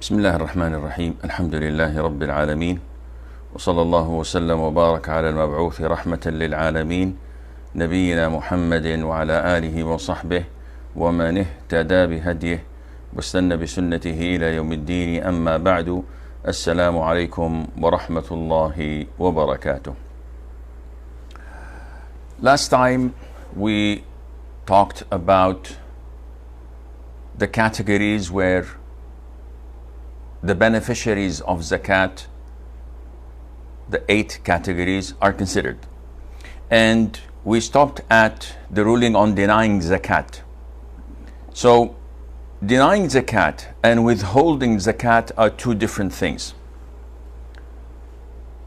بسم الله الرحمن الرحيم الحمد لله رب العالمين وصلى الله وسلم وبارك على المبعوث رحمة للعالمين نبينا محمد وعلى آله وصحبه ومن اهتدى بهديه واستنى بسنته إلى يوم الدين. أما بعد، السلام عليكم ورحمة الله وبركاته. Last time we talked about the categories where the beneficiaries of zakat, the 8 categories, are considered. And we stopped at the ruling on denying zakat. So, denying zakat and withholding zakat are two different things.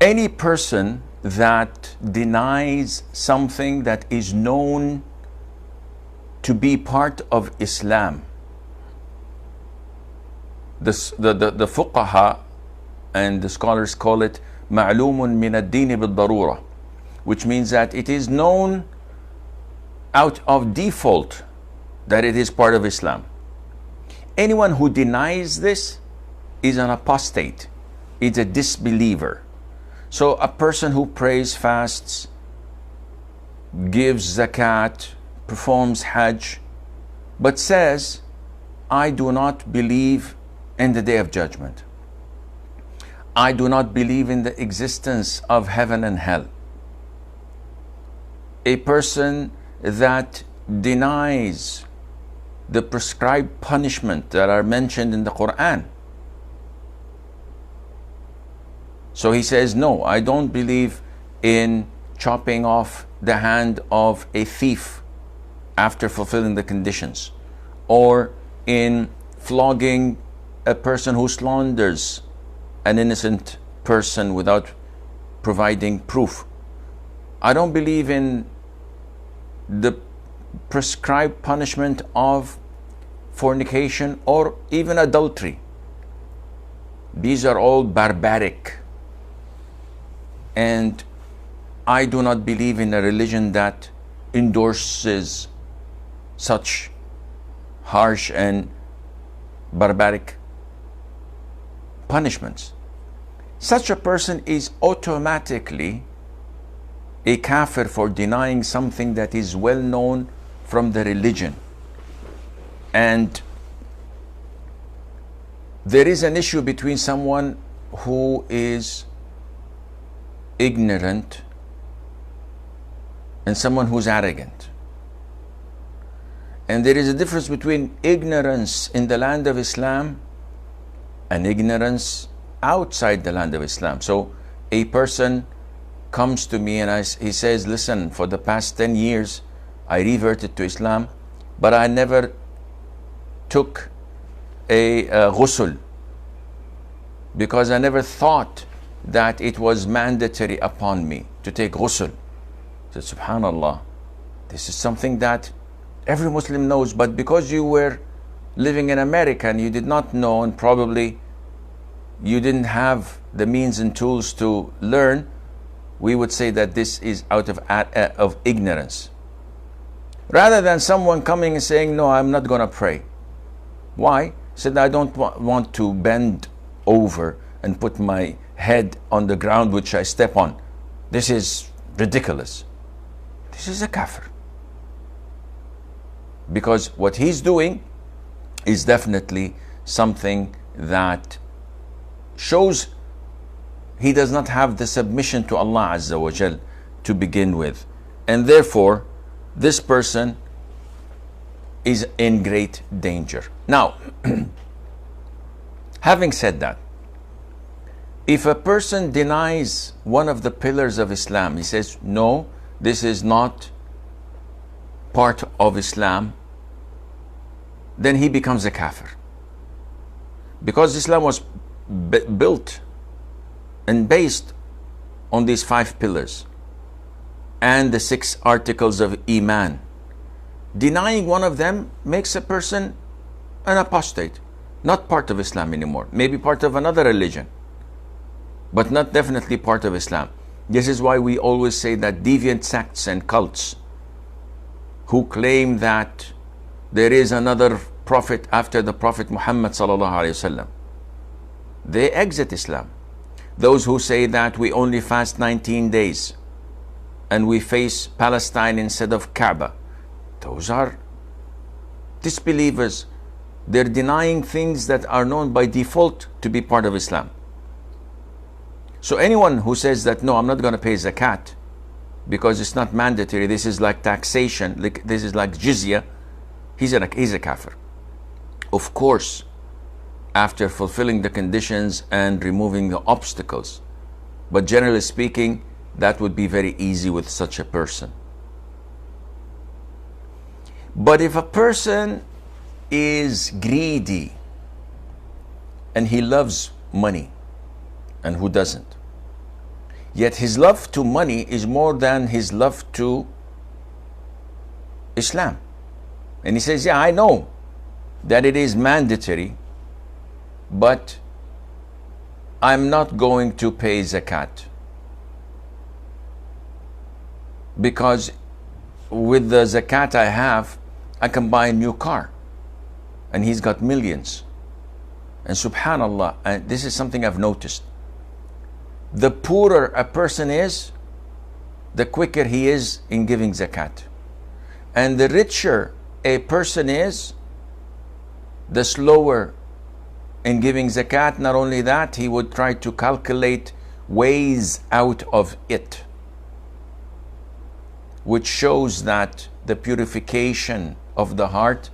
Any person that denies something that is known to be part of Islam, the fuqaha and the scholars call it ma'lumun min ad-din bil-darura, which means that it is known out of default that it is part of Islam. Anyone who denies this is an apostate, is a disbeliever. So a person who prays, fasts, gives zakat, performs hajj, but says, I do not believe in the day of judgment. I do not believe in the existence of heaven and hell. A person that denies the prescribed punishment that are mentioned in the Qur'an. So he says, no, I don't believe in chopping off the hand of a thief after fulfilling the conditions, or in flogging a person who slanders an innocent person without providing proof. I don't believe in the prescribed punishment of fornication or even adultery. These are all barbaric. And I do not believe in a religion that endorses such harsh and barbaric punishments. Such a person is automatically a kafir for denying something that is well known from the religion. And there is an issue between someone who is ignorant and someone who's arrogant. And there is a difference between ignorance in the land of Islam and ignorance outside the land of Islam. So a person comes to me and he says, listen, for the past 10 years I reverted to Islam, but I never took a ghusl because I never thought that it was mandatory upon me to take ghusl. I said, subhanallah, this is something that every Muslim knows, but because you were living in America and you did not know, and probably you didn't have the means and tools to learn, we would say that this is out of ignorance. Rather than someone coming and saying, no, I'm not going to pray. Why? He said, I don't want to bend over and put my head on the ground which I step on. This is ridiculous. This is a kafir. Because what he's doing is definitely something that shows he does not have the submission to Allah Azza wa Jal to begin with. And therefore, this person is in great danger. Now, having said that, if a person denies one of the pillars of Islam, he says, no, this is not part of Islam, then he becomes a kafir. Because Islam was built and based on these 5 pillars and the 6 articles of Iman. Denying one of them makes a person an apostate, not part of Islam anymore, maybe part of another religion, but not definitely part of Islam. This is why we always say that deviant sects and cults who claim that there is another prophet after the Prophet Muhammad sallallahu alaihi wasallam, they exit Islam. Those who say that we only fast 19 days and we face Palestine instead of Kaaba, those are disbelievers. They're denying things that are known by default to be part of Islam. So anyone who says that, no, I'm not going to pay zakat because it's not mandatory, this is like taxation, this is like jizya, he's a kafir. Of course, after fulfilling the conditions and removing the obstacles. But generally speaking, that would be very easy with such a person. But if a person is greedy and he loves money, and who doesn't? Yet his love to money is more than his love to Islam. And he says, yeah, I know that it is mandatory, but I'm not going to pay zakat because with the zakat I have, I can buy a new car. And he's got millions. And subhanallah, and this is something I've noticed, the poorer a person is, the quicker he is in giving zakat. And the richer a person is, the slower in giving zakat. Not only that, he would try to calculate ways out of it, which shows that the purification of the heart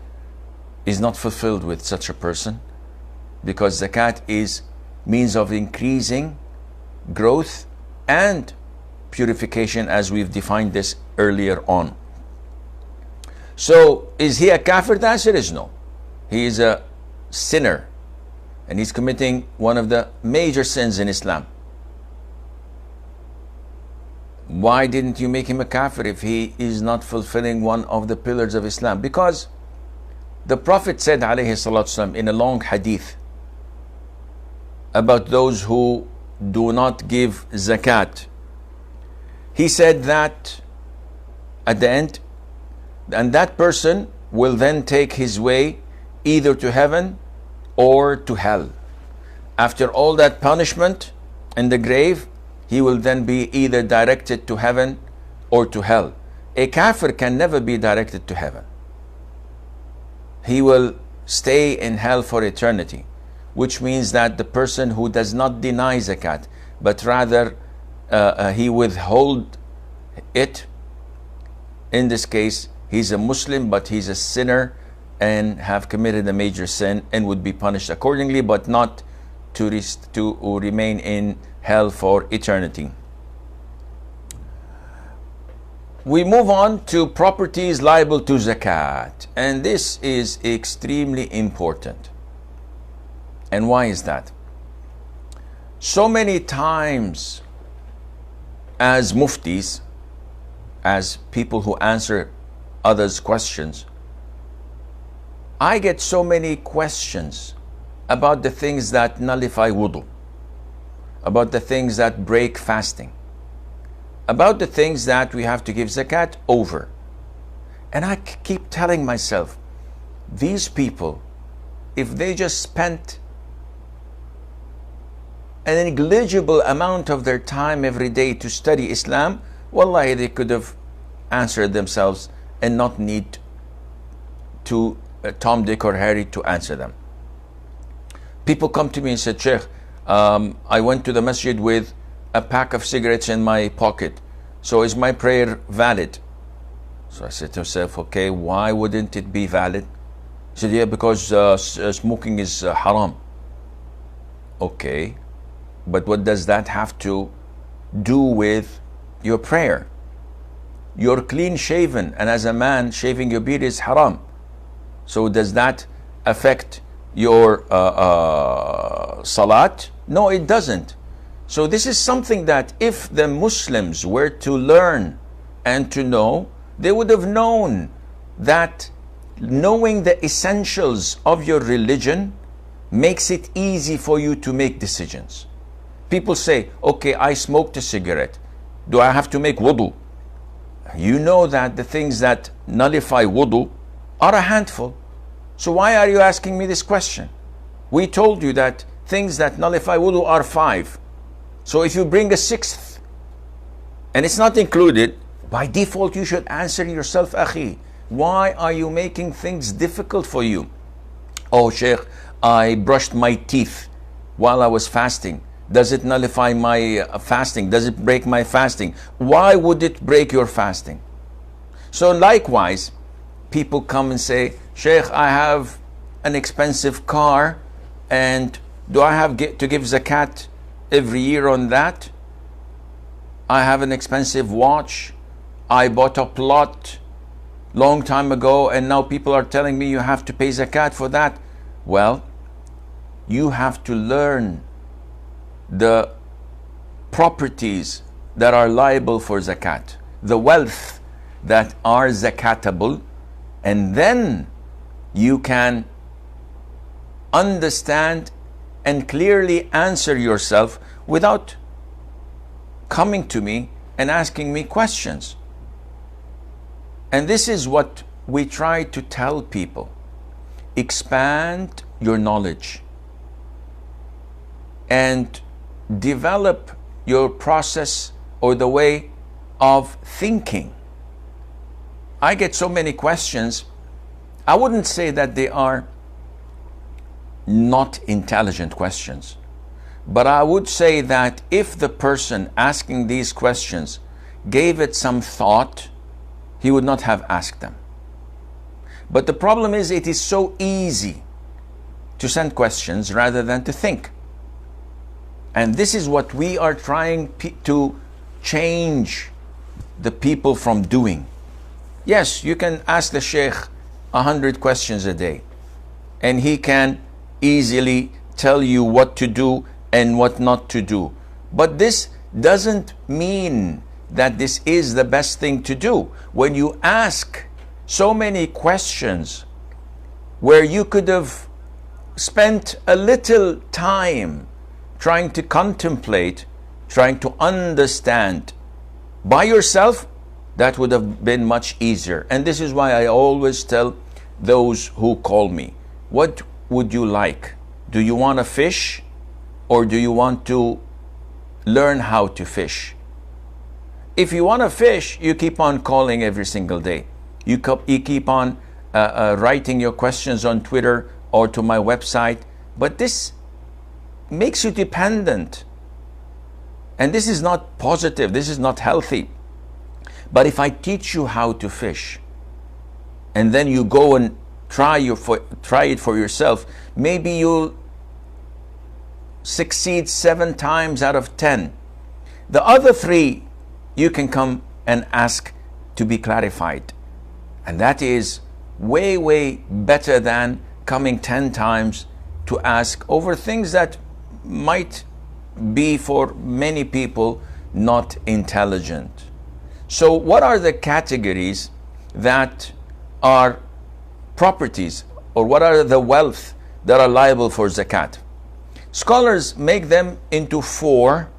is not fulfilled with such a person, because zakat is means of increasing growth and purification, as we've defined this earlier on. So is he a kafir? The answer is no. He is a sinner and he's committing one of the major sins in Islam. Why didn't you make him a kafir if he is not fulfilling one of the pillars of Islam? Because the Prophet said, alayhi salatu wasalam, in a long hadith about those who do not give zakat, he said that at the end, and that person will then take his way either to heaven or to hell. After all that punishment in the grave, he will then be either directed to heaven or to hell. A kafir can never be directed to heaven. He will stay in hell for eternity, which means that the person who does not deny zakat, but rather he withhold it, in this case, he's a Muslim, but he's a sinner and have committed a major sin and would be punished accordingly, but not to remain in hell for eternity. We move on to properties liable to zakat, and this is extremely important. And why is that? So many times as muftis, as people who answer others' questions, I get so many questions about the things that nullify wudu, about the things that break fasting, about the things that we have to give zakat over. And I keep telling myself, these people, if they just spent a negligible amount of their time every day to study Islam, wallahi, they could have answered themselves and not need to Tom, Dick or Harry to answer them. People come to me and said, Sheikh, I went to the masjid with a pack of cigarettes in my pocket, so is my prayer valid? So I said to myself, okay, why wouldn't it be valid? He said, yeah, because smoking is haram. Okay, but what does that have to do with your prayer? You're clean shaven, and as a man, shaving your beard is haram. So does that affect your salat? No, it doesn't. So this is something that if the Muslims were to learn and to know, they would have known that knowing the essentials of your religion makes it easy for you to make decisions. People say, okay, I smoked a cigarette. Do I have to make wudu? You know that the things that nullify wudu are a handful. So why are you asking me this question? We told you that things that nullify wudu are 5. So if you bring a 6th and it's not included, by default you should answer yourself, akhi, why are you making things difficult for you? Oh Sheikh, I brushed my teeth while I was fasting. Does it nullify my fasting? Does it break my fasting? Why would it break your fasting? So likewise, people come and say, Sheikh, I have an expensive car, and do I have to give zakat every year on that? I have an expensive watch. I bought a plot long time ago, and now people are telling me you have to pay zakat for that. Well, you have to learn the properties that are liable for zakat, the wealth that are zakatable, and then you can understand and clearly answer yourself without coming to me and asking me questions. And this is what we try to tell people. Expand your knowledge and develop your process or the way of thinking. I get so many questions. I wouldn't say that they are not intelligent questions, but I would say that if the person asking these questions gave it some thought, he would not have asked them. But the problem is, it is so easy to send questions rather than to think. And this is what we are trying to change the people from doing. Yes, you can ask the Sheikh 100 questions a day, and he can easily tell you what to do and what not to do. But this doesn't mean that this is the best thing to do. When you ask so many questions where you could have spent a little time trying to contemplate, trying to understand by yourself, that would have been much easier. And this is why I always tell those who call me, what would you like? Do you want to fish, or do you want to learn how to fish? If you want to fish, you keep on calling every single day. You keep on writing your questions on Twitter or to my website. But this makes you dependent. And this is not positive. This is not healthy. But if I teach you how to fish, and then you go and try it for yourself, maybe you'll succeed 7 times out of 10. The other 3, you can come and ask to be clarified. And that is way, way better than coming 10 times to ask over things that might be for many people not intelligent. So what are the categories that are properties, or what are the wealth that are liable for zakat? Scholars make them into 4,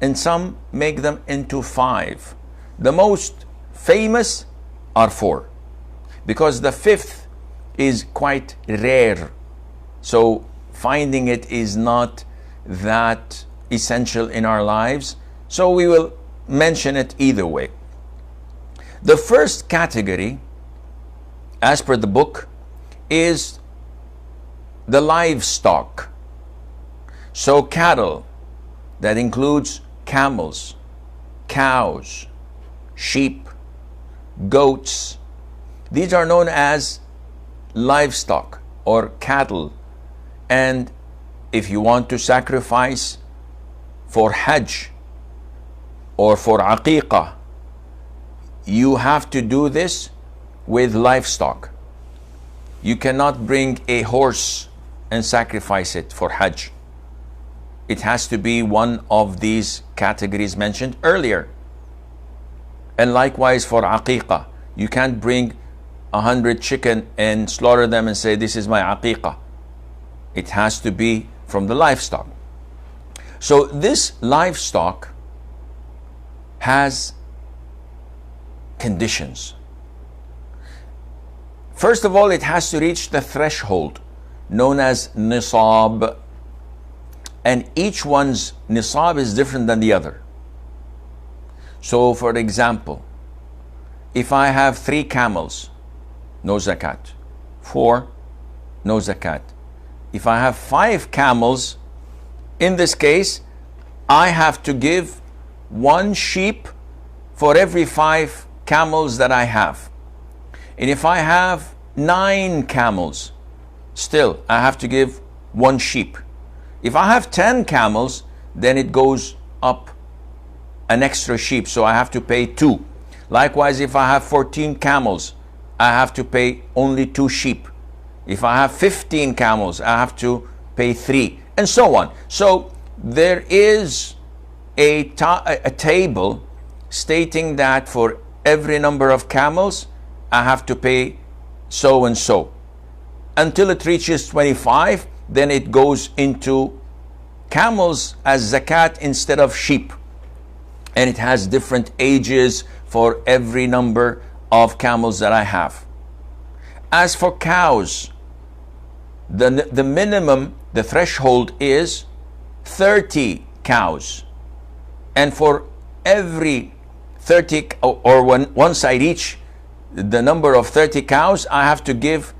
and some make them into 5. The most famous are 4, because the 5th is quite rare. So finding it is not that essential in our lives. So we will mention it either way. The first category, as per the book, is the livestock. So cattle, that includes camels, cows, sheep, goats. These are known as livestock or cattle. And if you want to sacrifice for Hajj or for Aqiqah, you have to do this with livestock. You cannot bring a horse and sacrifice it for Hajj. It has to be one of these categories mentioned earlier. And likewise for Aqiqah, you can't bring 100 chicken and slaughter them and say, this is my Aqiqah. It has to be from the livestock. So this livestock has conditions. First of all, it has to reach the threshold known as nisab. and each one's nisab is different than the other. So for example, if I have 3 camels, no zakat. 4, no zakat. If I have 5 camels, in this case, I have to give 1 sheep for every 5 camels that I have. And if I have 9 camels, still I have to give 1 sheep. If I have 10 camels, then it goes up an extra sheep, so I have to pay 2. Likewise, if I have 14 camels, I have to pay only 2 sheep. If I have 15 camels, I have to pay 3, and so on. So there is a table stating that for every number of camels, I have to pay so and so. Until it reaches 25, then it goes into camels as zakat instead of sheep. And it has different ages for every number of camels that I have. As for cows, the minimum, the threshold is 30 cows. And for every 30 or one side each, the number of 30 cows, I have to give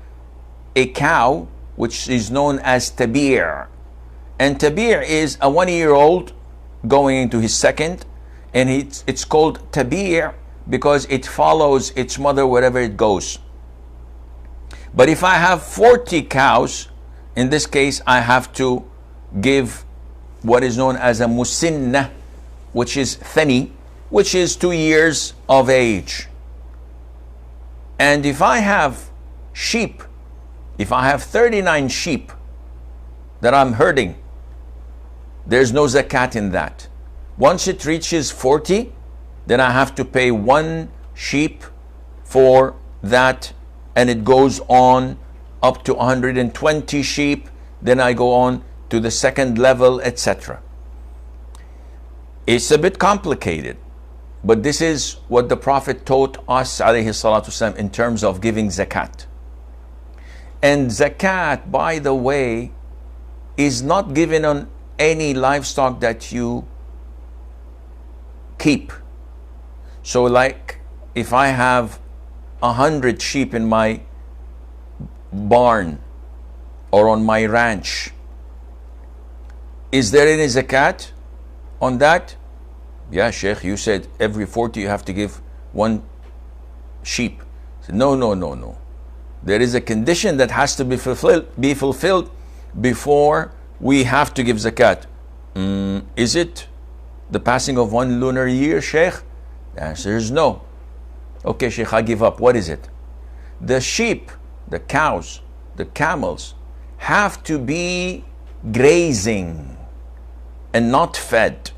a cow which is known as tabir. And tabir is a 1-year-old going into his second, and it's called tabir because it follows its mother wherever it goes. But if I have 40 cows, in this case I have to give what is known as a musinna, which is thani, which is 2 years of age. And if I have sheep, if I have 39 sheep that I'm herding, there's no zakat in that. Once it reaches 40, then I have to pay 1 sheep for that, and it goes on up to 120 sheep. Then I go on to the second level, etc. It's a bit complicated, but this is what the Prophet taught us, alayhi salatu wasalam, in terms of giving zakat. And zakat, by the way, is not given on any livestock that you keep. So like if I have 100 sheep in my barn or on my ranch, is there any zakat on that? Yeah, Sheikh, you said every 40 you have to give 1 sheep. So no. There is a condition that has to be fulfilled before we have to give zakat. Is it the passing of 1 lunar year, Sheikh? The answer is no. Okay, Sheikh, I give up. What is it? The sheep, the cows, the camels have to be grazing and not fed.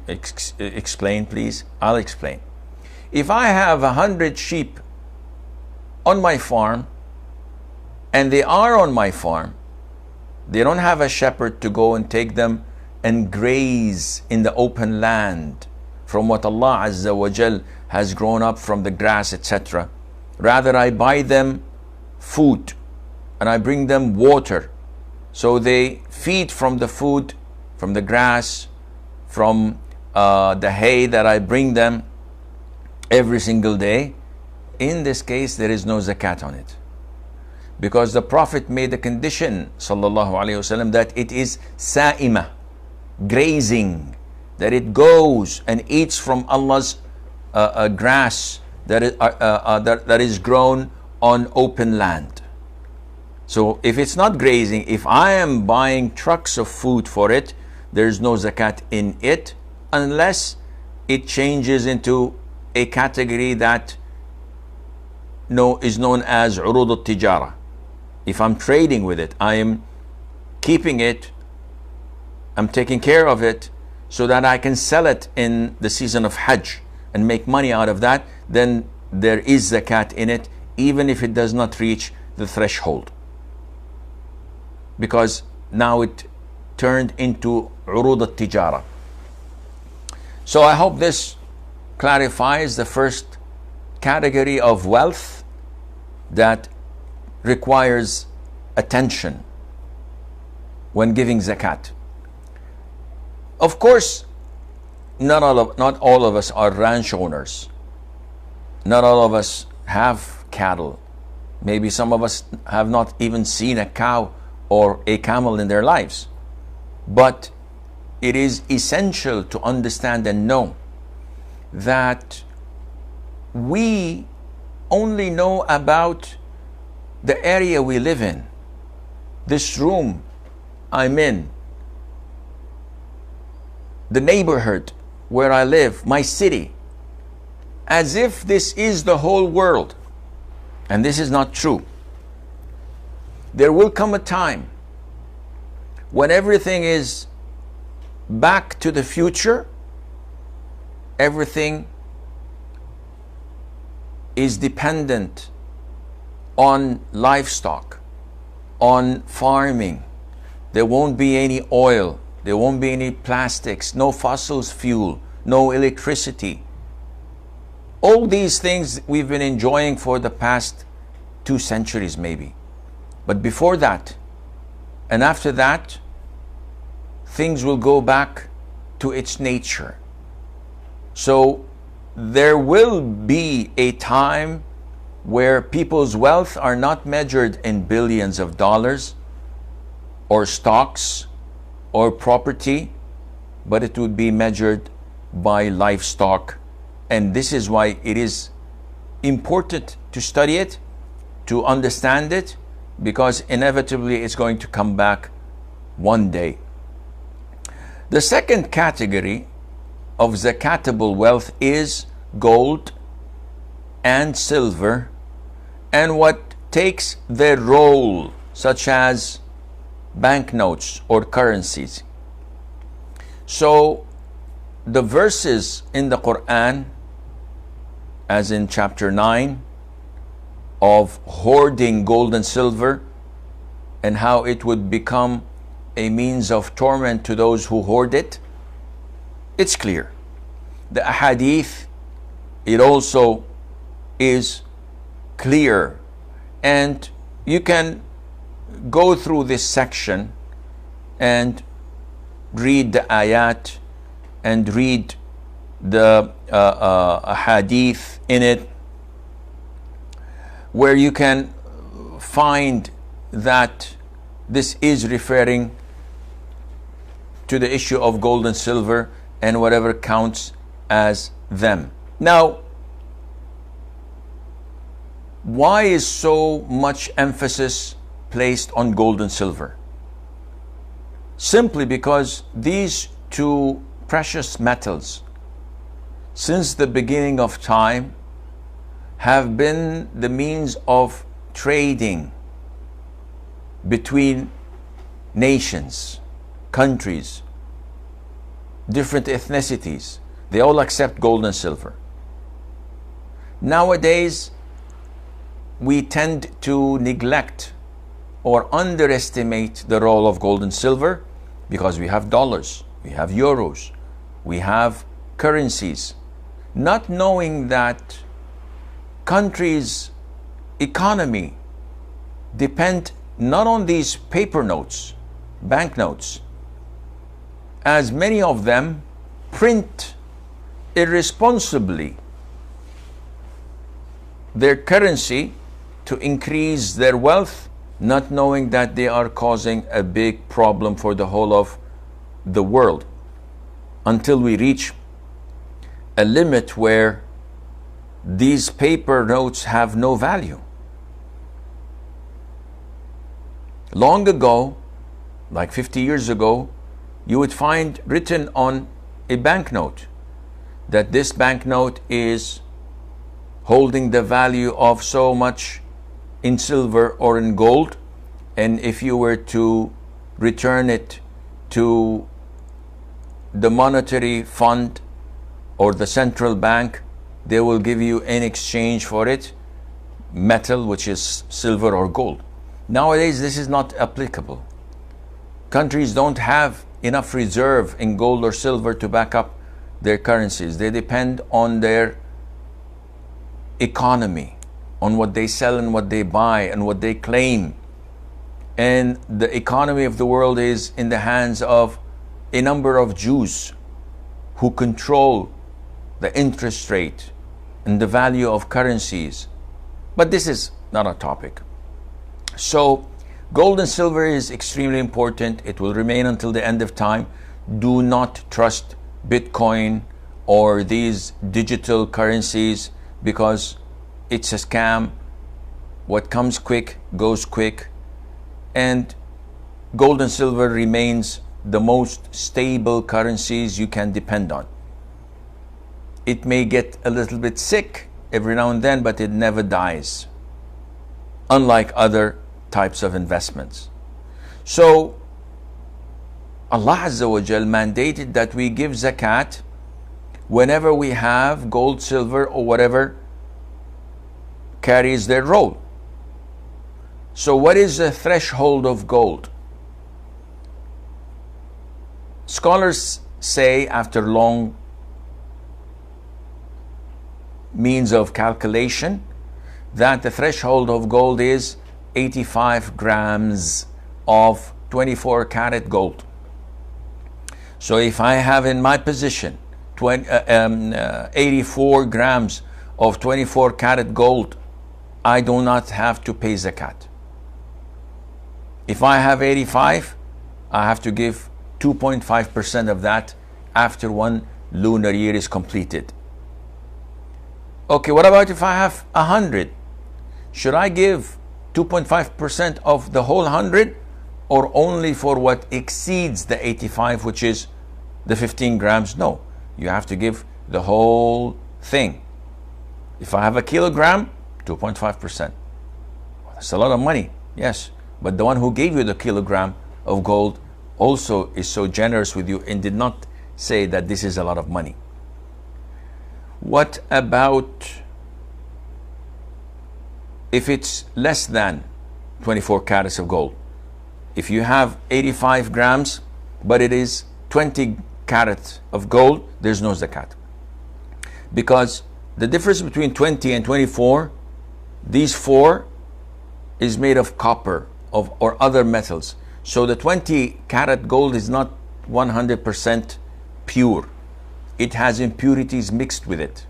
Explain, please. I'll explain. If I have 100 sheep on my farm, and they are on my farm, they don't have a shepherd to go and take them and graze in the open land from what Allah Azza wa Jal has grown up from the grass, etc. Rather, I buy them food and I bring them water, so they feed from the food, from the grass, from the hay that I bring them every single day. In this case, there is no zakat on it, because the Prophet made a condition, sallallahu alaihi wasallam, that it is sa'ima, grazing, that it goes and eats from Allah's grass that is grown on open land. So if it's not grazing, if I am buying trucks of food for it, there is no zakat in it, unless it changes into a category that is known as urud al-tijara. If I'm trading with it, I am keeping it, I'm taking care of it so that I can sell it in the season of Hajj and make money out of that, then there is zakat in it, even if it does not reach the threshold, because now it turned into urud al-tijara. So I hope this clarifies the first category of wealth that requires attention. when giving zakat. Of course, not all of us are ranch owners. Not all of us have cattle. Maybe some of us have not even seen a cow or a camel in their lives. But it is essential to understand and know that we only know about the area we live in. This room I'm in, the neighborhood where I live, my city, as if this is the whole world. And this is not true. There will come a time when everything is back to the future. Everything is dependent on livestock, on farming. There won't be any oil, there won't be any plastics, no fossil fuel, no electricity. All these things we've been enjoying for the past 2 centuries maybe. But before that and after that, things will go back to its nature. So there will be a time where people's wealth are not measured in billions of dollars or stocks or property, but it would be measured by livestock. And this is why it is important to study it, to understand it, because inevitably it's going to come back one day. The second category of zakatable wealth is gold and silver and what takes their role, such as banknotes or currencies. So the verses in the Qur'an, as in chapter 9, of hoarding gold and silver and how it would become a means of torment to those who hoard it, it's clear. The ahadith, it also is clear, and you can go through this section and read the ayat and read the hadith in it, where you can find that this is referring to the issue of gold and silver and whatever counts as them. Now, why is so much emphasis placed on gold and silver? Simply because these two precious metals, since the beginning of time, have been the means of trading between nations, countries, different ethnicities. They all accept gold and silver. Nowadays, we tend to neglect or underestimate the role of gold and silver because we have dollars, we have euros, we have currencies, not knowing that countries' economy depend not on these paper notes, banknotes, as many of them print irresponsibly their currency to increase their wealth, not knowing that they are causing a big problem for the whole of the world, until we reach a limit where these paper notes have no value. Long ago, like 50 years ago, you would find written on a banknote that this banknote is holding the value of so much in silver or in gold, and if you were to return it to the monetary fund or the central bank, they will give you in exchange for it metal, which is silver or gold. Nowadays, this is not applicable. Countries don't have enough reserve in gold or silver to back up their currencies. They depend on their economy, on what they sell and what they buy and what they claim. and the economy of the world is in the hands of a number of Jews who control the interest rate and the value of currencies. But this is not a topic. So gold and silver is extremely important. It will remain until the end of time. Do not trust Bitcoin or these digital currencies, because it's a scam. What comes quick goes quick, and gold and silver remains the most stable currencies you can depend on. It may get a little bit sick every now and then, but it never dies, unlike other types of investments. So Allah Azza wa Jal mandated that we give zakat whenever we have gold, silver, or whatever carries their role. So what is the threshold of gold? Scholars say, after long means of calculation, that the threshold of gold is 85 grams of 24 karat gold. So if I have in my possession 84 grams of 24 karat gold, I do not have to pay zakat. If I have 85, I have to give 2.5% of that after one lunar year is completed. Okay, what about if I have 100? Should I give 2.5% of the whole 100, or only for what exceeds the 85, which is the 15 grams? No, you have to give the whole thing. If I have a kilogram, 2.5%. That's a lot of money, yes. But the one who gave you the kilogram of gold also is so generous with you and did not say that this is a lot of money. What about if it's less than 24 carats of gold? If you have 85 grams, but it is 20 carats of gold, there's no zakat. Because the difference between 20 and 24, these four is made of copper or other metals. So the 20 karat gold is not 100% pure. It has impurities mixed with it.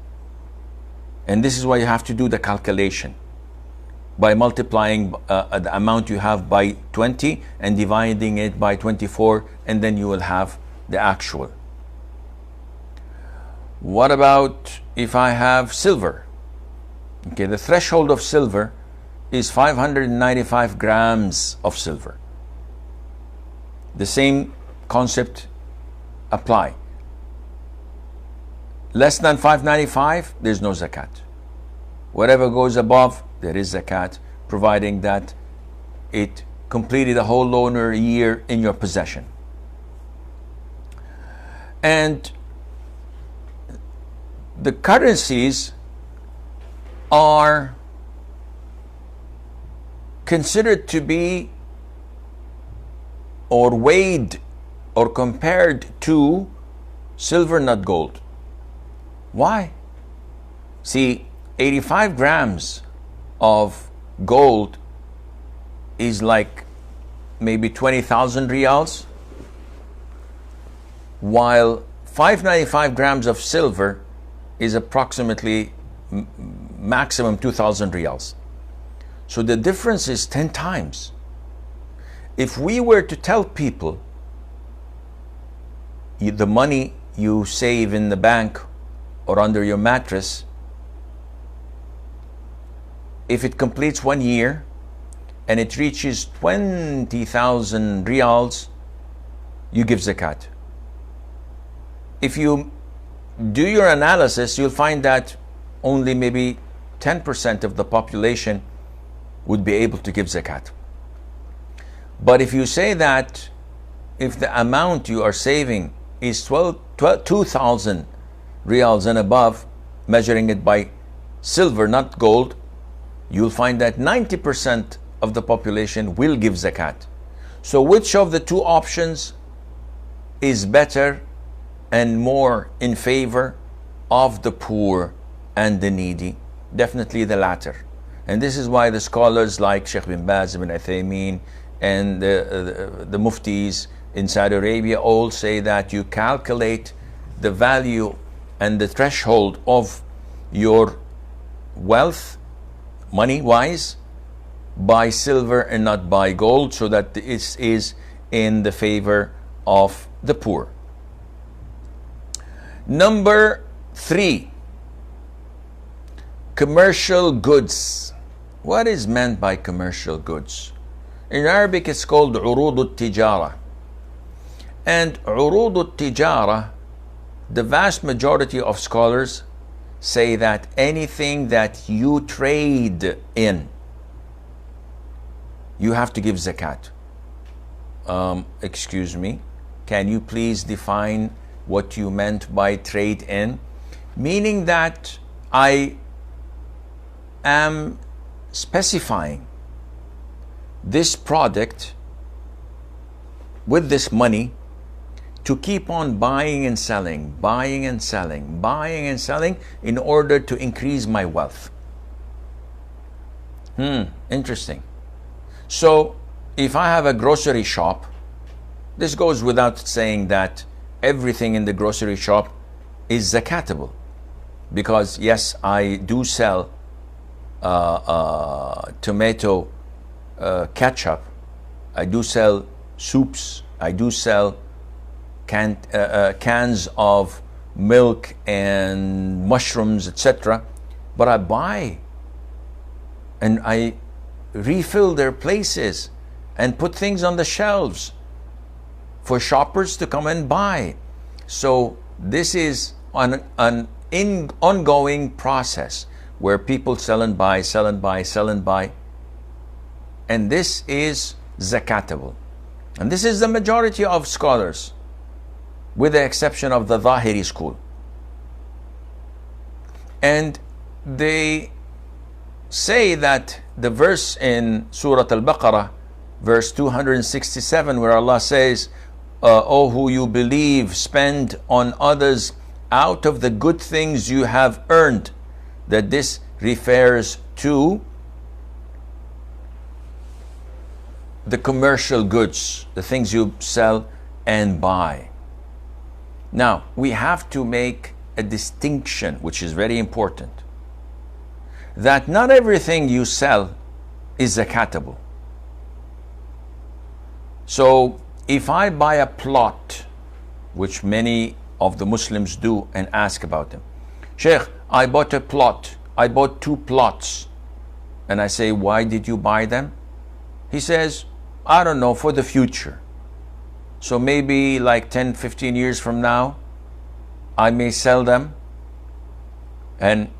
And this is why you have to do the calculation by multiplying the amount you have by 20 and dividing it by 24, and then you will have the actual. What about if I have silver? Okay, the threshold of silver is 595 grams of silver. The same concept apply. Less than 595, there's no zakat. Whatever goes above, there is zakat, providing that it completed a whole lunar year in your possession. And the currencies are considered to be, or weighed or compared to, silver, not gold. Why? See, 85 grams of gold is like maybe 20,000 riyals, while 595 grams of silver is approximately maximum 2,000 riyals. So the difference is 10 times. If we were to tell people the money you save in the bank or under your mattress, if it completes 1 year and it reaches 20,000 riyals, you give zakat. If you do your analysis, you'll find that only maybe 10% of the population would be able to give zakat. But if you say that if the amount you are saving is 2,000 riyals and above, measuring it by silver, not gold, you'll find that 90% of the population will give zakat. So which of the two options is better and more in favor of the poor and the needy? Definitely the latter. And this is why the scholars like Sheikh bin Baz, Ibn Uthaymeen, and the muftis in Saudi Arabia all say that you calculate the value and the threshold of your wealth, money-wise, by silver and not by gold, so that it is in the favor of the poor. Number 3, commercial goods. What is meant by commercial goods? In Arabic, it's called urud al-tijara. And urud al-tijara, the vast majority of scholars say that anything that you trade in, you have to give zakat. Excuse me, can you please define what you meant by trade in? Meaning that I am specifying this product with this money to keep on buying and selling, buying and selling, buying and selling in order to increase my wealth. Interesting. So if I have a grocery shop, this goes without saying that everything in the grocery shop is zakatable, because yes, I do sell tomato ketchup, I do sell soups, I do sell cans of milk and mushrooms, etc. But I buy and I refill their places and put things on the shelves for shoppers to come and buy. So this is an ongoing process where people sell and buy, sell and buy, sell and buy. And this is zakatable. And this is the majority of scholars, with the exception of the Zahiri school. And they say that the verse in Surah Al-Baqarah, verse 267, where Allah says, "O who you believe, spend on others out of the good things you have earned," that this refers to the commercial goods, the things you sell and buy. Now, we have to make a distinction, which is very important, that not everything you sell is zakatable. So, if I buy a plot, which many of the Muslims do and ask about them, "Sheikh, I bought a plot, I bought 2 plots." And I say, "Why did you buy them?" He says, "I don't know, for the future. So maybe like 10, 15 years from now, I may sell them and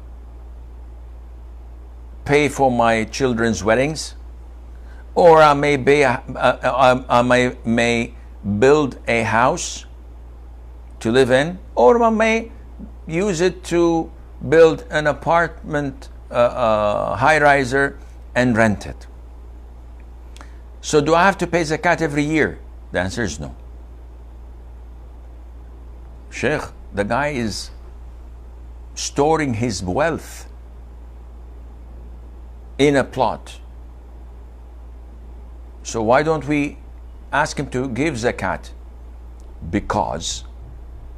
pay for my children's weddings, or I may build a house to live in, or I may use it to build an apartment, high-riser, and rent it. So do I have to pay zakat every year?" The answer is no. Sheikh, the guy is storing his wealth in a plot. So why don't we ask him to give zakat? Because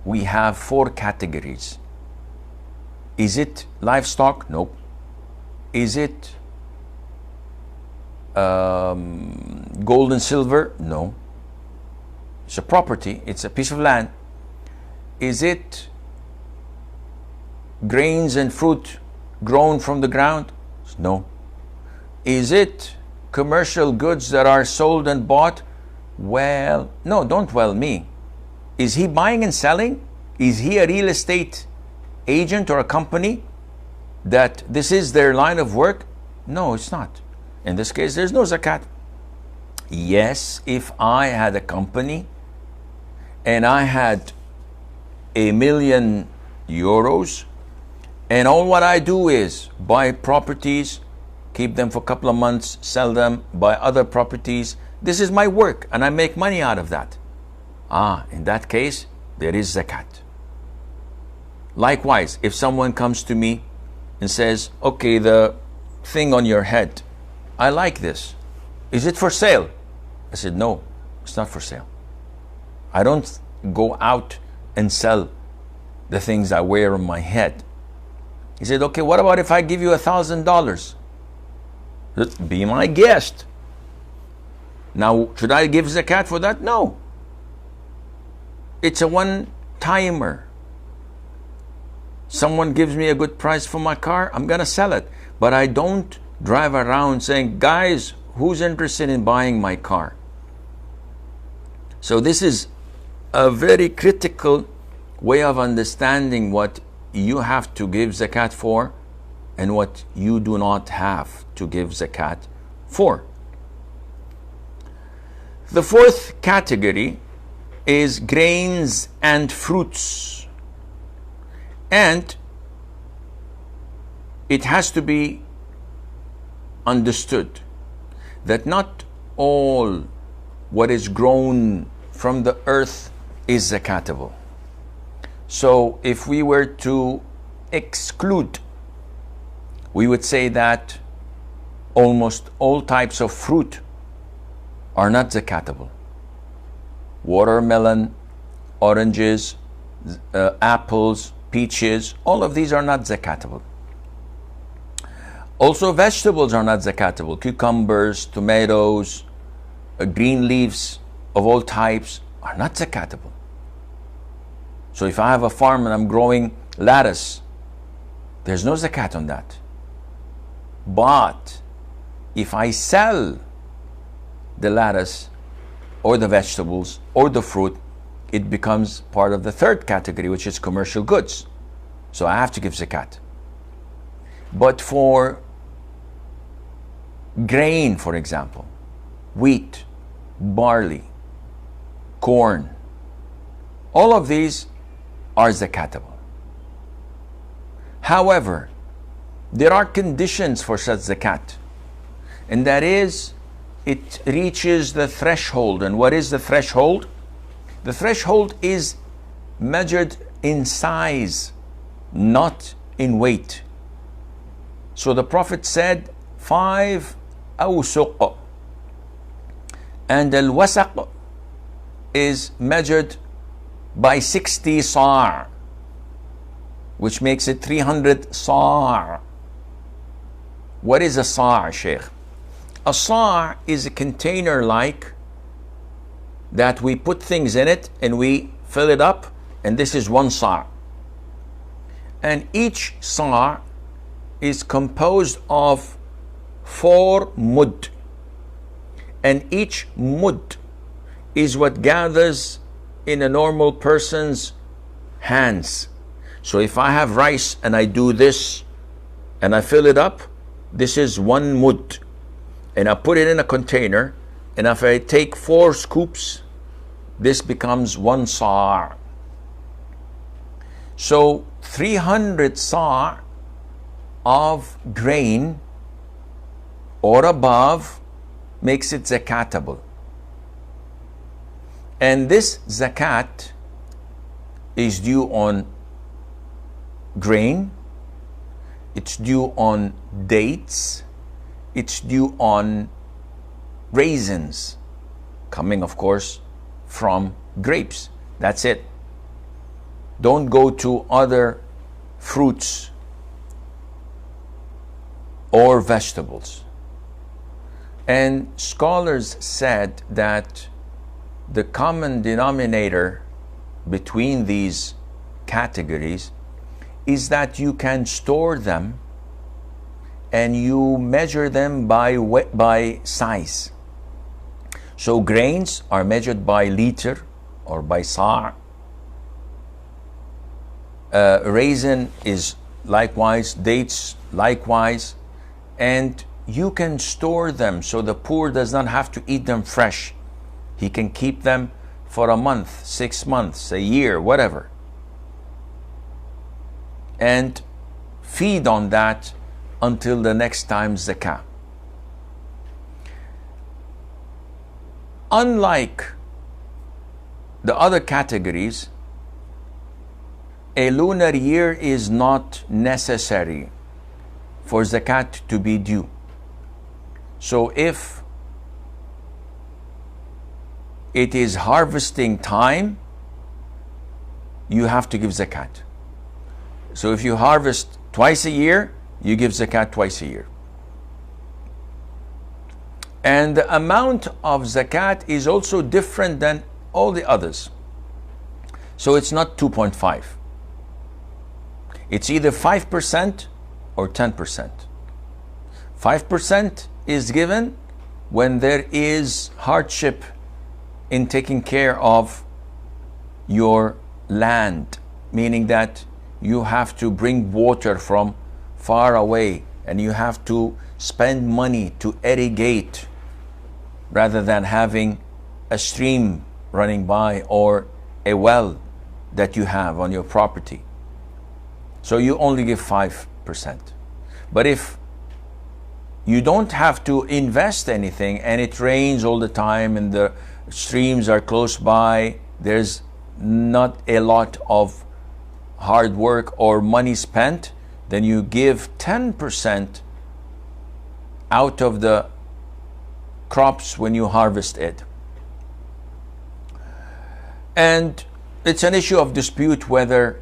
we have 4 categories. Is it livestock? Nope. Is it gold and silver? No. It's a property, it's a piece of land. Is it grains and fruit grown from the ground? No. Is it commercial goods that are sold and bought? Well, no, don't well me. Is he buying and selling? Is he a real estate agent or a company that this is their line of work? No, it's not. In this case, there's no zakat. Yes, if I had a company and I had €1,000,000 and all what I do is buy properties, keep them for a couple of months, sell them, buy other properties, this is my work and I make money out of that. In that case, there is zakat. Likewise, if someone comes to me and says, "Okay, the thing on your head, I like this. Is it for sale?" I said, no, it's not for sale. I don't go out and sell the things I wear on my head. He said, okay, what about if I give you $1,000? Be my guest. Now, should I give zakat for that? No. It's a one-timer. Someone gives me a good price for my car, I'm going to sell it. But I don't drive around saying, guys, who's interested in buying my car? So this is a very critical way of understanding what you have to give zakat for and what you do not have to give zakat for. The fourth category is grains and fruits. And it has to be understood that not all what is grown from the earth is zakatable. So if we were to exclude, we would say that almost all types of fruit are not zakatable. Watermelon, oranges, apples, peaches, all of these are not zakatable. Also vegetables are not zakatable. Cucumbers, tomatoes, green leaves of all types are not zakatable. So if I have a farm and I'm growing lettuce, there's no zakat on that. But if I sell the lettuce or the vegetables or the fruit, it becomes part of the third category, which is commercial goods. So I have to give zakat. But for grain, for example, wheat, barley, corn, all of these are zakatable. However, there are conditions for such zakat, and that is, it reaches the threshold. And what is the threshold? The threshold is measured in size, not in weight. So the Prophet said 5 awsuq, and al-wasaq is measured by 60 sa', which makes it 300 sa'. What is a sa', Sheikh? A sa' is a container like that we put things in it and we fill it up, and this is one sa'. And each sa' is composed of 4 mud, and each mud is what gathers in a normal person's hands. So if I have rice and I do this and I fill it up, this is 1 mud, and I put it in a container, and if I take 4 scoops, this becomes 1 sa'. So 300 sa' of grain or above makes it zakatable. And this zakat is due on grain, it's due on dates, it's due on raisins, coming of course from grapes. That's it. Don't go to other fruits or vegetables. And scholars said that the common denominator between these categories is that you can store them and you measure them by size. So grains are measured by liter or by sa'. Raisin is likewise, dates likewise, and you can store them so the poor does not have to eat them fresh. He can keep them for a month, 6 months, a year, whatever, and feed on that until the next time zakah. Unlike the other categories, a lunar year is not necessary for zakat to be due. So if it is harvesting time, you have to give zakat. So if you harvest twice a year, you give zakat twice a year. And the amount of zakat is also different than all the others. So it's not 2.5. It's either 5% or 10%. 5% is given when there is hardship in taking care of your land, meaning that you have to bring water from far away and you have to spend money to irrigate rather than having a stream running by or a well that you have on your property. So you only give 5%. But if you don't have to invest anything and it rains all the time and the streams are close by, there's not a lot of hard work or money spent, then you give 10% out of the crops when you harvest it. And it's an issue of dispute whether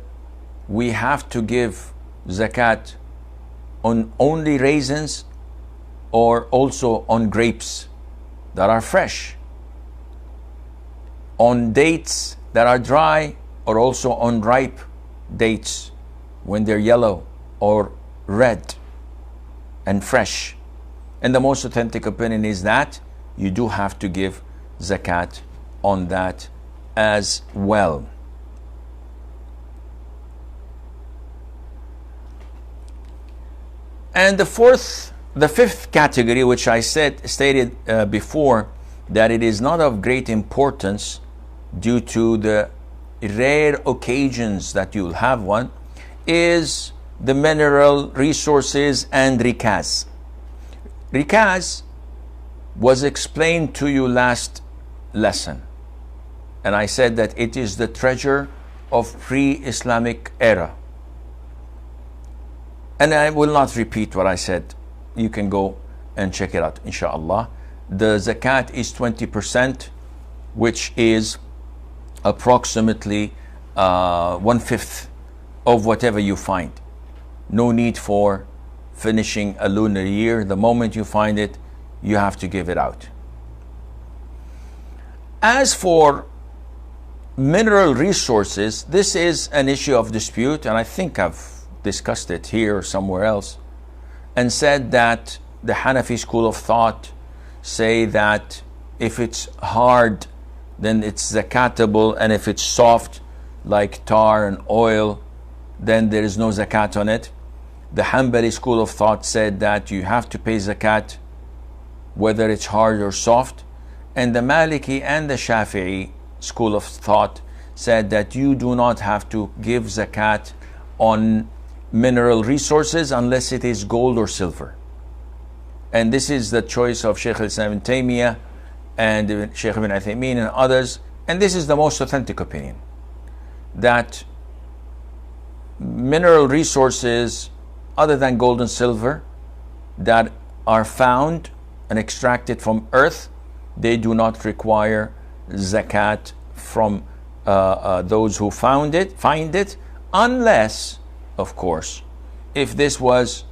we have to give zakat on only raisins or also on grapes that are fresh, on dates that are dry, or also on ripe dates when they're yellow or red and fresh. And the most authentic opinion is that you do have to give zakat on that as well. And the fifth category, which I stated before, that it is not of great importance due to the rare occasions that you'll have one, is the mineral resources and rikaz. Rikaz was explained to you last lesson, and I said that it is the treasure of pre-Islamic era. And I will not repeat what I said. You can go and check it out, inshallah. The zakat is 20%, which is approximately 1/5 of whatever you find. No need for finishing a lunar year. The moment you find it, you have to give it out. As for mineral resources, this is an issue of dispute, and I think I've discussed it here or somewhere else, and said that the Hanafi school of thought say that if it's hard, then it's zakatable, and if it's soft, like tar and oil, then there is no zakat on it. The Hanbali school of thought said that you have to pay zakat whether it's hard or soft. And the Maliki and the Shafi'i school of thought said that you do not have to give zakat on mineral resources unless it is gold or silver. And this is the choice of Shaykh al-Islam ibn Taymiyyah and Shaykh ibn Uthaymeen and others. And this is the most authentic opinion, that mineral resources other than gold and silver that are found and extracted from earth, they do not require zakat from those who find it, unless, of course, if this was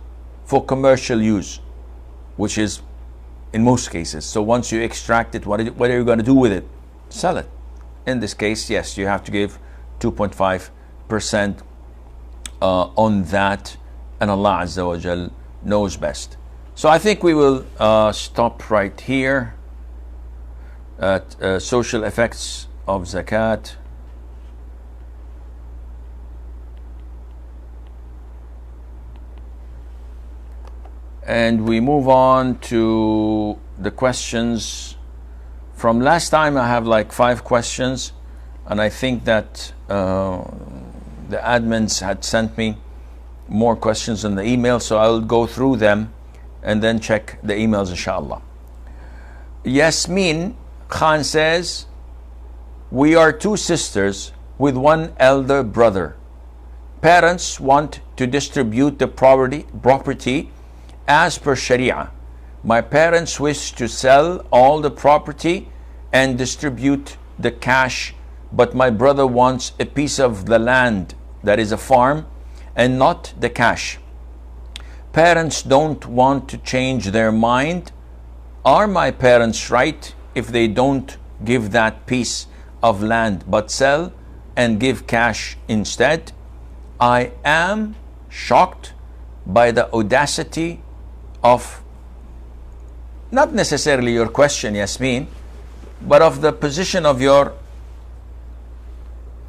for commercial use, which is in most cases. So once you extract it, what are you going to do with it? Sell it. In this case, yes, you have to give 2.5% on that, and Allah Azza wa Jal knows best. So I think we will stop right here at social effects of zakat. And we move on to the questions. From last time I have like 5 questions, and I think that the admins had sent me more questions in the email, so I'll go through them and then check the emails, inshallah. Yasmin Khan says, we are 2 sisters with 1 elder brother. Parents want to distribute the property as per Sharia. My parents wish to sell all the property and distribute the cash, but my brother wants a piece of the land that is a farm and not the cash. Parents don't want to change their mind. Are my parents right if they don't give that piece of land but sell and give cash instead? I am shocked by the audacity of, not necessarily your question, Yasmin, but of the position of your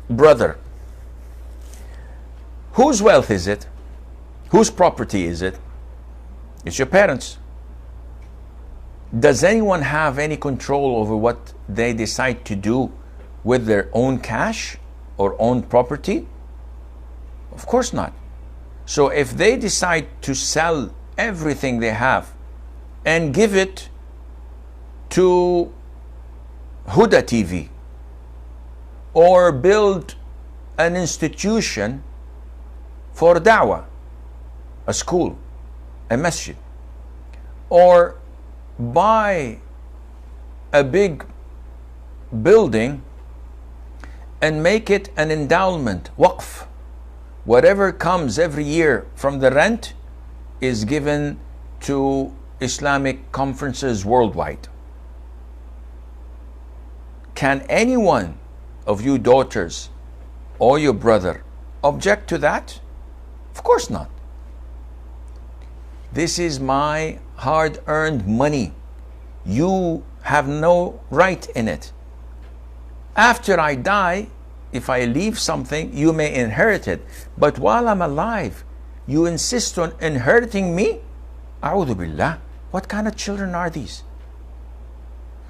brother. Whose wealth is it? Whose property is it? It's your parents. Does anyone have any control over what they decide to do with their own cash or own property? Of course not. So if they decide to sell everything they have and give it to Huda TV or build an institution for da'wah, a school, a masjid, or buy a big building and make it an endowment, waqf, whatever comes every year from the rent is given to Islamic conferences worldwide. Can any one of you daughters or your brother object to that? Of course not. This is my hard-earned money. You have no right in it. After I die, if I leave something, you may inherit it. But while I'm alive, you insist on inheriting me? A'udhu billah. What kind of children are these?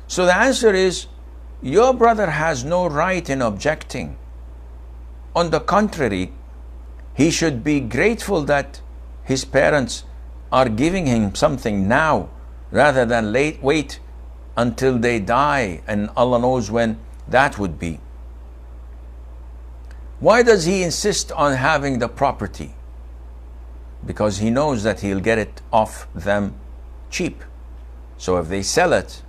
So the answer is, your brother has no right in objecting. On the contrary, he should be grateful that his parents are giving him something now rather than wait until they die, and Allah knows when that would be. Why does he insist on having the property? Because he knows that he'll get it off them cheap. So if they sell it,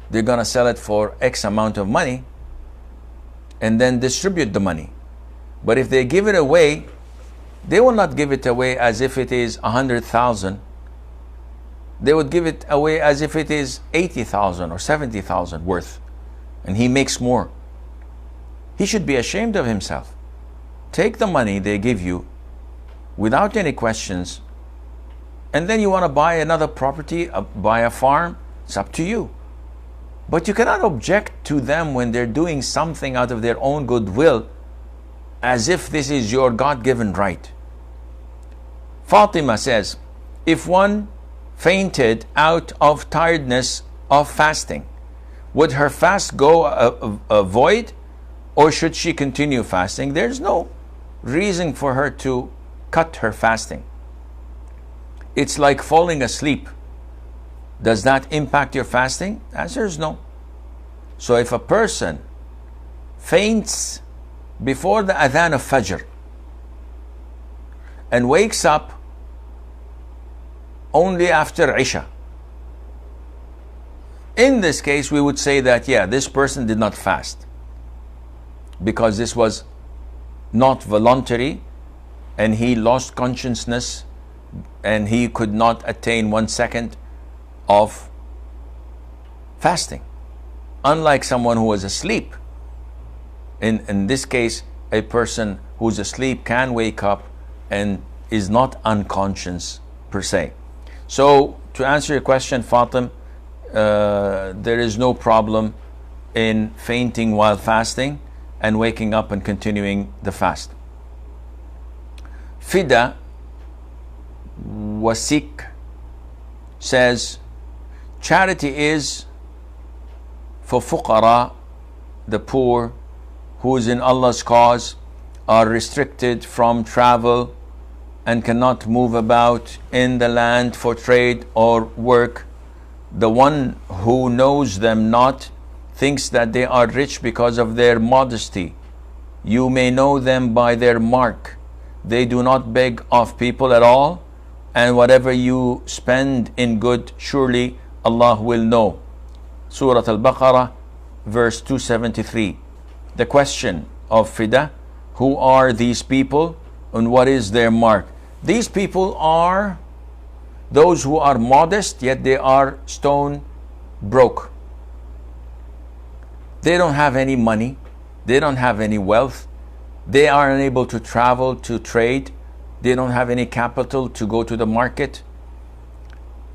they're going to sell it for X amount of money and then distribute the money. But if they give it away, they will not give it away as if it is 100,000. They would give it away as if it is 80,000 or 70,000 worth, and he makes more. He should be ashamed of himself. Take the money they give you without any questions, and then you want to buy another property, buy a farm, it's up to you. But you cannot object to them when they're doing something out of their own goodwill as if this is your God-given right. Fatima says, if one fainted out of tiredness of fasting, would her fast go void, or should she continue fasting? There's no reason for her to cut her fasting. It's like falling asleep. Does that impact your fasting? The answer is no. So if a person faints before the adhan of Fajr and wakes up only after Isha, in this case we would say that, yeah, this person did not fast because this was not voluntary and he lost consciousness and he could not attain 1 second of fasting. Unlike someone who was asleep. In this case, a person who's asleep can wake up and is not unconscious per se. So to answer your question, Fatim, there is no problem in fainting while fasting and waking up and continuing the fast. Fida Wasik says, charity is for fuqara, the poor, who is in Allah's cause, are restricted from travel and cannot move about in the land for trade or work. The one who knows them not thinks that they are rich because of their modesty. You may know them by their mark. They do not beg of people at all, and whatever you spend in good, surely Allah will know. Surah Al-Baqarah, verse 273. The question of Fida: who are these people and what is their mark? These people are those who are modest, yet they are stone broke. They don't have any money, they don't have any wealth, they are unable to travel to trade, they don't have any capital to go to the market,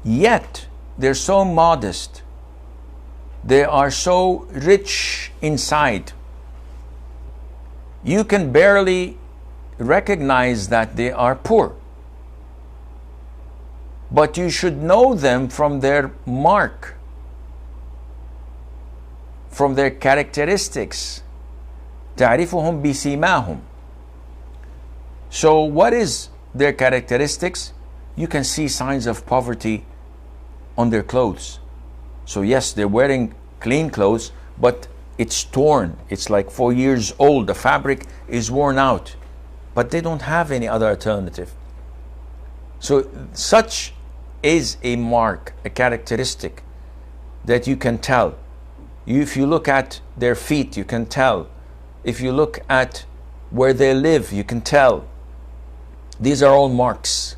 yet they're so modest, they are so rich inside, you can barely recognize that they are poor. But you should know them from their mark, from their characteristics. تعرفهم بسيماهم. So what is their characteristics? You can see signs of poverty on their clothes. So yes, they're wearing clean clothes, but it's torn. It's like 4 years old. The fabric is worn out, but they don't have any other alternative. So such is a mark, a characteristic that you can tell. If you look at their feet, you can tell. If you look at where they live, you can tell. These are all marks.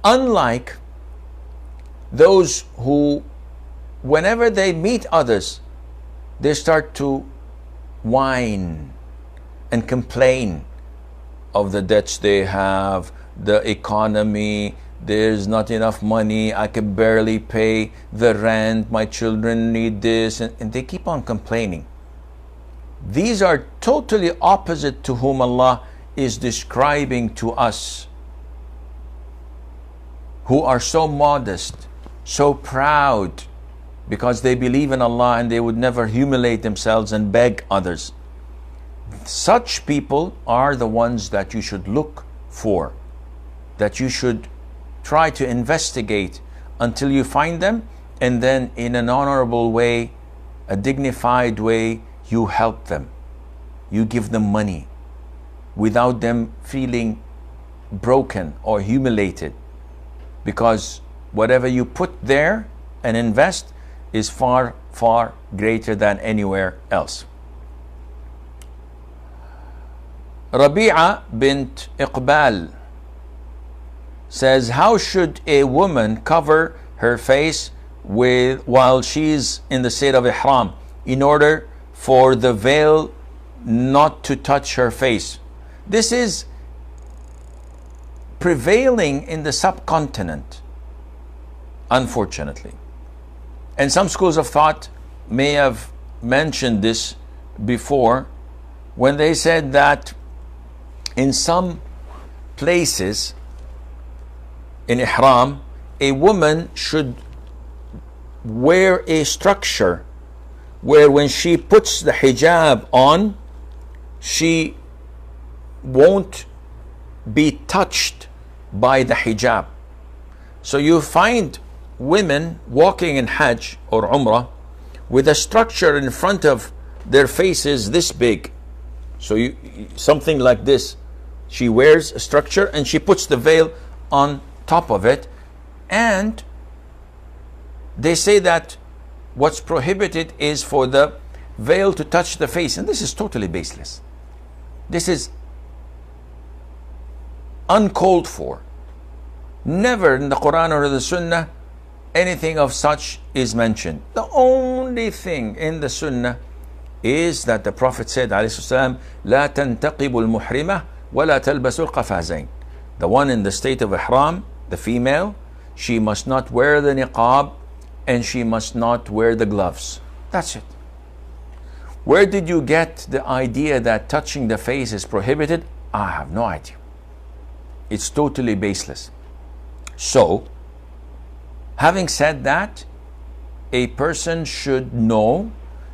Unlike those who, whenever they meet others, they start to whine and complain of the debts they have, the economy, there's not enough money, I can barely pay the rent, my children need this, and they keep on complaining. These are totally opposite to whom Allah is describing to us, who are so modest, so proud, because they believe in Allah and they would never humiliate themselves and beg others. Such people are the ones that you should look for, that you should try to investigate until you find them, and then in an honorable way, a dignified way, you help them. You give them money without them feeling broken or humiliated, because whatever you put there and invest is far, far greater than anywhere else. Rabi'a bint Iqbal says, how should a woman cover her face while she's in the state of ihram in order for the veil not to touch her face? This is prevailing in the subcontinent, unfortunately. And some schools of thought may have mentioned this before when they said that in some places in ihram, a woman should wear a structure where when she puts the hijab on, she won't be touched by the hijab. So you find women walking in Hajj or Umrah with a structure in front of their faces this big. So something like this. She wears a structure and she puts the veil on top of it, and they say that what's prohibited is for the veil to touch the face, and this is totally baseless. This is uncalled for. Never in the Qur'an or the Sunnah anything of such is mentioned. The only thing in the Sunnah is that the Prophet said, ﷺ, لا تنتقب المحرمة ولا تلبس القفازين. The one in the state of ihram, the female, she must not wear the niqab and she must not wear the gloves. That's it. Where did you get the idea that touching the face is prohibited? I have no idea. It's totally baseless. So, having said that, a person should know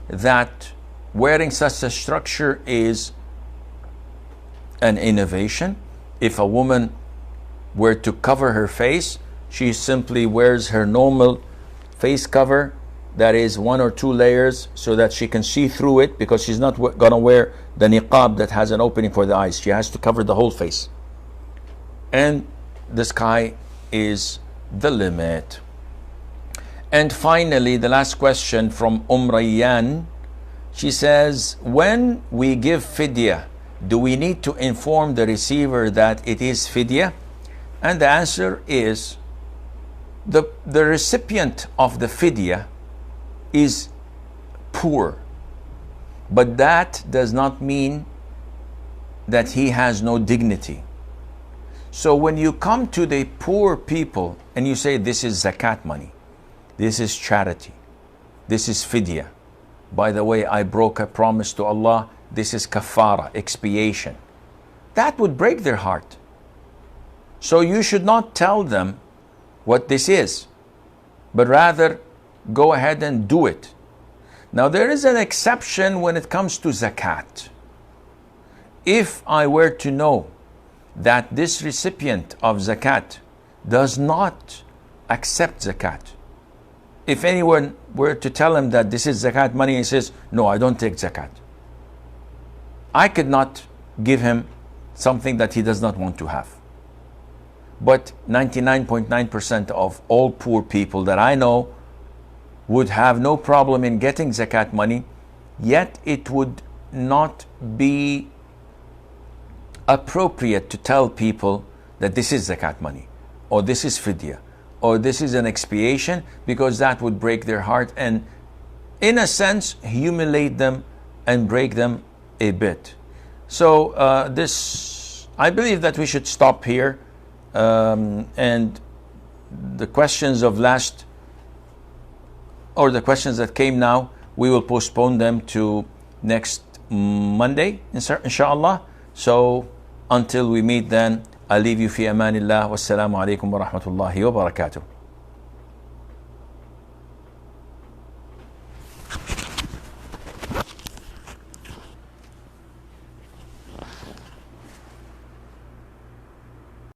that wearing such a structure is an innovation. If a woman were to cover her face, she simply wears her normal face cover, that is 1 or 2 layers, so that she can see through it, because she's not gonna wear the niqab that has an opening for the eyes. She has to cover the whole face. And the sky is the limit. And finally, the last question from Rayyan. She says, when we give fidya, do we need to inform the receiver that it is fidya? And the answer is, the recipient of the fidya is poor, but that does not mean that he has no dignity. So when you come to the poor people and you say, this is zakat money, this is charity, this is fidya, by the way, I broke a promise to Allah, this is kafara, expiation, that would break their heart. So you should not tell them what this is, but rather go ahead and do it. Now there is an exception when it comes to zakat. If I were to know that this recipient of zakat does not accept zakat, if anyone were to tell him that this is zakat money, he says, no, I don't take zakat, I could not give him something that he does not want to have. But 99.9% of all poor people that I know would have no problem in getting zakat money, yet it would not be appropriate to tell people that this is zakat money, or this is fidya, or this is an expiation, because that would break their heart and, in a sense, humiliate them and break them a bit. So I believe that we should stop here. And the questions of last, or the questions that came now, we will postpone them to next Monday, inshallah. So until we meet then, I leave you fi amanillah. Wassalamu alaikum wa rahmatullahi wa barakatuh.